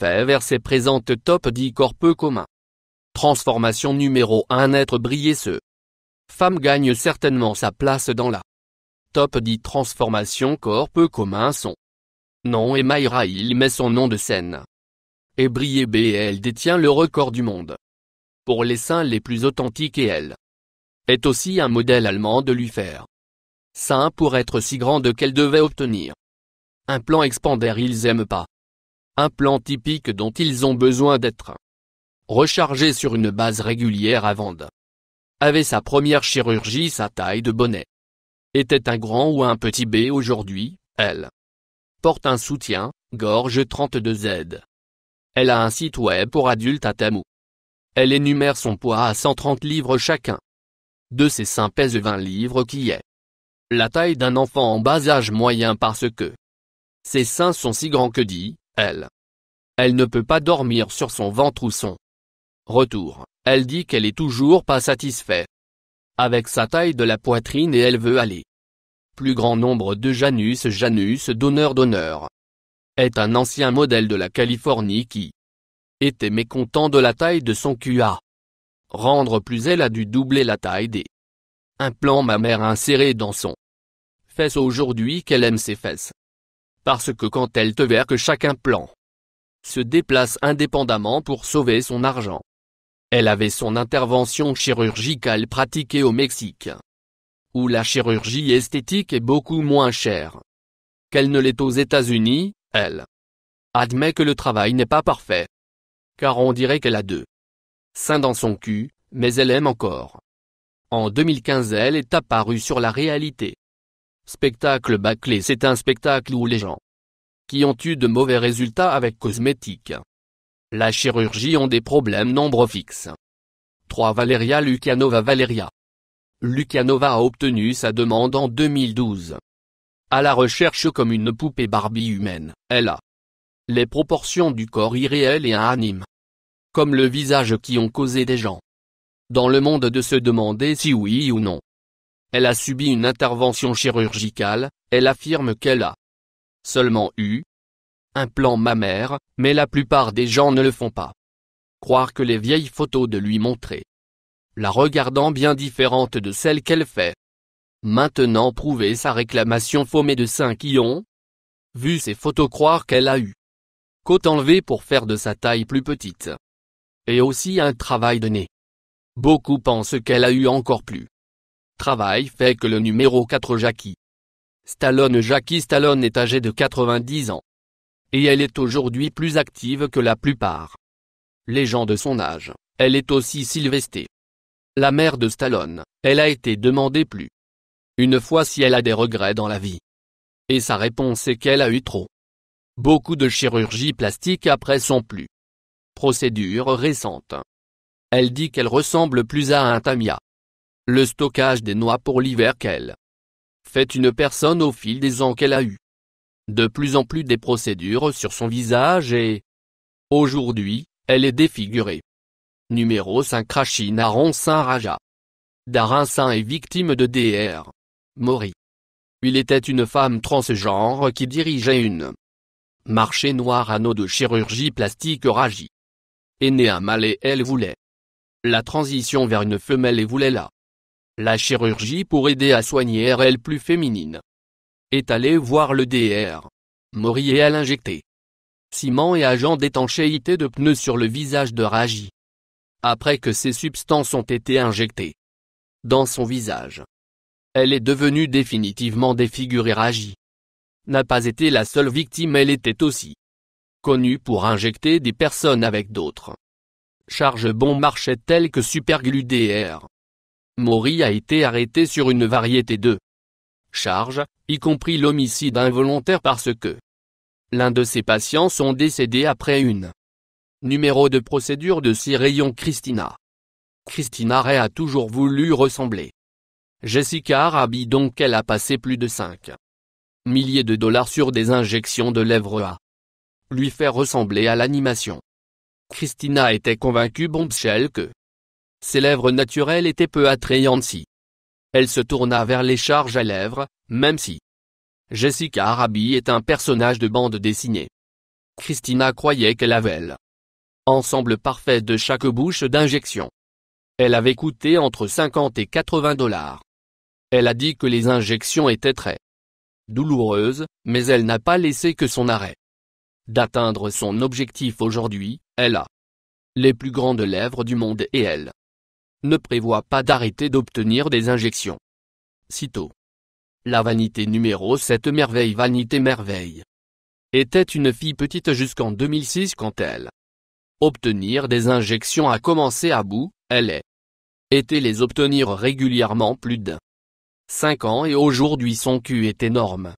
fait verser présente top 10 corps peu commun. Transformation numéro 1. Être briller ce. Femme gagne certainement sa place dans la top 10 transformation corps peu commun. Son nom est Mayra, il met son nom de scène. Et briller B et elle détient le record du monde pour les seins les plus authentiques et elle est aussi un modèle allemand de lui faire seins pour être si grande qu'elle devait obtenir un plan expander. Ils aiment pas un plan typique dont ils ont besoin d'être rechargés sur une base régulière avant de avait sa première chirurgie. Sa taille de bonnet était un grand ou un petit B. Aujourd'hui, elle porte un soutien-gorge 32Z. Elle a un site web pour adultes à Temu. Elle énumère son poids à 130 livres chacun. De ses seins pèse 20 livres qui est la taille d'un enfant en bas âge moyen parce que ses seins sont si grands que dit, elle ne peut pas dormir sur son ventre ou son retour. Elle dit qu'elle est toujours pas satisfaite avec sa taille de la poitrine et elle veut aller plus grand nombre de Janus donneur est un ancien modèle de la Californie qui était mécontent de la taille de son cul. À rendre plus, elle a dû doubler la taille des implants mammaires insérés dans son fesse. Aujourd'hui qu'elle aime ses fesses parce que quand elle te verra que chaque implant se déplace indépendamment pour sauver son argent. Elle avait son intervention chirurgicale pratiquée au Mexique, où la chirurgie esthétique est beaucoup moins chère qu'elle ne l'est aux États-Unis. Elle admet que le travail n'est pas parfait, car on dirait qu'elle a deux seins dans son cul, mais elle aime encore. En 2015 elle est apparue sur la réalité spectacle bâclé. C'est un spectacle où les gens qui ont eu de mauvais résultats avec cosmétiques la chirurgie ont des problèmes nombre fixe. 3. Valeria Lukianova. Valeria Lukianova a obtenu sa demande en 2012. À la recherche comme une poupée Barbie humaine, elle a les proportions du corps irréel et un anime comme le visage qui ont causé des gens dans le monde de se demander si oui ou non elle a subi une intervention chirurgicale. Elle affirme qu'elle a seulement eu un plan mammaire, mais la plupart des gens ne le font pas. Croire que les vieilles photos de lui montraient la regardant bien différente de celle qu'elle fait maintenant prouver sa réclamation. Faux médecins qui ont vu ces photos croire qu'elle a eu côte enlevée pour faire de sa taille plus petite. Et aussi un travail de nez. Beaucoup pensent qu'elle a eu encore plus travail fait que le numéro 4 Jackie Stallone. Jackie Stallone est âgée de 90 ans. Et elle est aujourd'hui plus active que la plupart les gens de son âge. Elle est aussi Sylvester, la mère de Stallone. Elle a été demandée plus une fois si elle a des regrets dans la vie. Et sa réponse est qu'elle a eu beaucoup de chirurgie plastique après son plus procédure récente. Elle dit qu'elle ressemble plus à un Tamiya. Le stockage des noix pour l'hiver qu'elle fait une personne au fil des ans. Qu'elle a eu de plus en plus des procédures sur son visage et aujourd'hui, elle est défigurée. Numéro 5 Rachid Naron Saint Raja Darin Saint est victime de Dr. Mori. Il était une femme transgenre qui dirigeait une marché noir anneau de chirurgie plastique. Raji est née un mâle et elle voulait la transition vers une femelle et voulait la chirurgie pour aider à soigner elle plus féminine. Est allée voir le Dr. Mori et elle injecté ciment et agent d'étanchéité de pneus sur le visage de Raji. Après que ces substances ont été injectées dans son visage, elle est devenue définitivement défigurée. Raji n'a pas été la seule victime. Elle était aussi connue pour injecter des personnes avec d'autres charges bon marché telles que superglue. Dr. Mori a été arrêté sur une variété de charges, y compris l'homicide involontaire parce que l'un de ses patients sont décédés après une numéro de procédure de 6 rayons. Christina Rey a toujours voulu ressembler Jessica Rabbit, donc elle a passé plus de 5 milliers de dollars sur des injections de lèvres à lui faire ressembler à l'animation. Christina était convaincue bombshell que ses lèvres naturelles étaient peu attrayantes si elle se tourna vers les charges à lèvres, même si Jessica Rabbit est un personnage de bande dessinée. Christina croyait qu'elle avait l'ensemble parfait de chaque bouche d'injection. Elle avait coûté entre 50 et 80 $. Elle a dit que les injections étaient très douloureuses, mais elle n'a pas laissé que son arrêt d'atteindre son objectif aujourd'hui. Elle a les plus grandes lèvres du monde et elle ne prévoit pas d'arrêter d'obtenir des injections. Sitôt. La vanité numéro 7 Merveille Vanité Merveille était une fille petite jusqu'en 2006 quand elle obtenir des injections a commencé à bout, elle était les obtenir régulièrement plus de 5 ans et aujourd'hui son cul est énorme.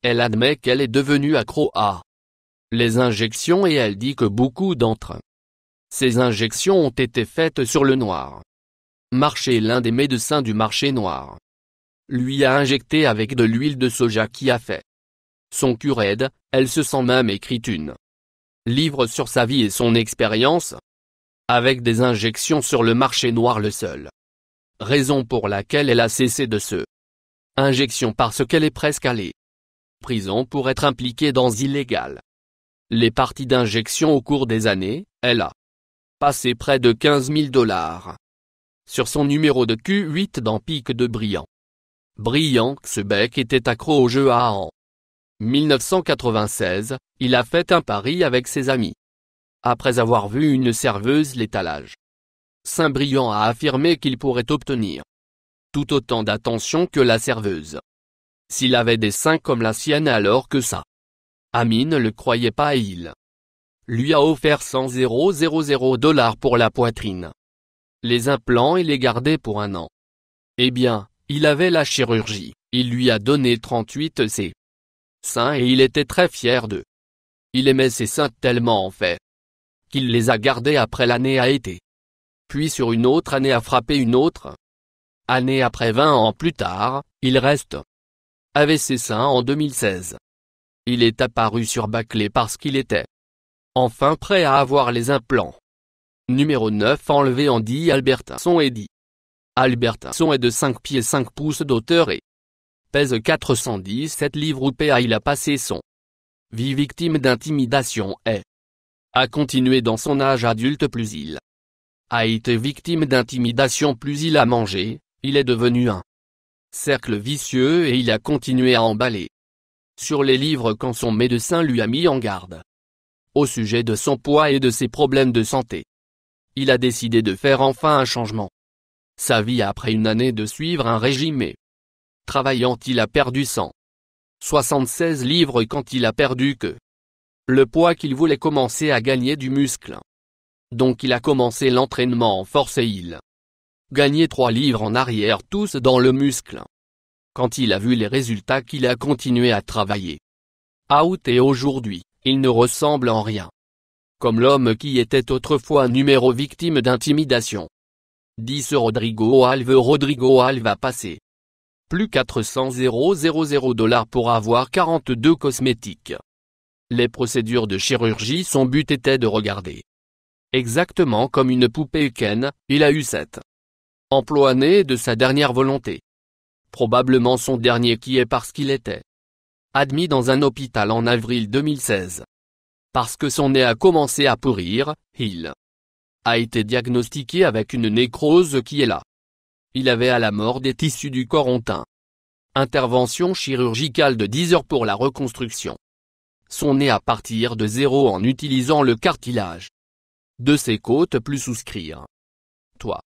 Elle admet qu'elle est devenue accro à les injections et elle dit que beaucoup d'entre ces injections ont été faites sur le noir marché. L'un des médecins du marché noir lui a injecté avec de l'huile de soja qui a fait son cul raide. Elle se sent même écrit une livre sur sa vie et son expérience avec des injections sur le marché noir. Le seul raison pour laquelle elle a cessé de se injection parce qu'elle est presque allée prison pour être impliquée dans illégal les parties d'injection au cours des années. Elle a passé près de 15 000 $ sur son numéro de Q8 dans Pic de Brillant. Brillant, ce bec était accro au jeu à en 1996, il a fait un pari avec ses amis. Après avoir vu une serveuse l'étalage, Saint-Brillant a affirmé qu'il pourrait obtenir tout autant d'attention que la serveuse s'il avait des seins comme la sienne, alors que ça ami ne le croyait pas et il lui a offert 100 000 $ pour la poitrine, les implants et les garder pour 1 an. Eh bien, il avait la chirurgie, il lui a donné 38 ses seins et il était très fier d'eux. Il aimait ses seins tellement en fait qu'il les a gardés après l'année a été. Puis sur une autre année a frappé une autre année après 20 ans plus tard, il reste avec ses seins en 2016. Il est apparu sur Bâclé parce qu'il était enfin prêt à avoir les implants. Numéro 9 enlevé Andy Albertson. Eddie Albertson est de 5 pieds 5 pouces d'auteur et pèse 417 livres. Il a passé son vie victime d'intimidation et a continué dans son âge adulte. Plus il a été victime d'intimidation, plus il a mangé, il est devenu un cercle vicieux et il a continué à emballer sur les livres quand son médecin lui a mis en garde au sujet de son poids et de ses problèmes de santé. Il a décidé de faire enfin un changement. Sa vie après une année de suivre un régime et travaillant, il a perdu 176 livres quand il a perdu que le poids qu'il voulait commencer à gagner du muscle. Donc il a commencé l'entraînement en force et il gagnait 3 livres en arrière, tous dans le muscle. Quand il a vu les résultats, qu'il a continué à travailler. Out et aujourd'hui, il ne ressemble en rien comme l'homme qui était autrefois numéro victime d'intimidation. 10 Rodrigo Alves a passé plus 400 000 $ pour avoir 42 cosmétiques. Les procédures de chirurgie, son but était de regarder exactement comme une poupée Ken. Il a eu 7 emplois nés de sa dernière volonté. Probablement son dernier qui est parce qu'il était admis dans un hôpital en avril 2016. Parce que son nez a commencé à pourrir, il a été diagnostiqué avec une nécrose qui est là. Il avait à la mort des tissus du corentin. Intervention chirurgicale de 10 heures pour la reconstruction. Son nez à partir de 0 en utilisant le cartilage de ses côtes plus souscrire. Toi.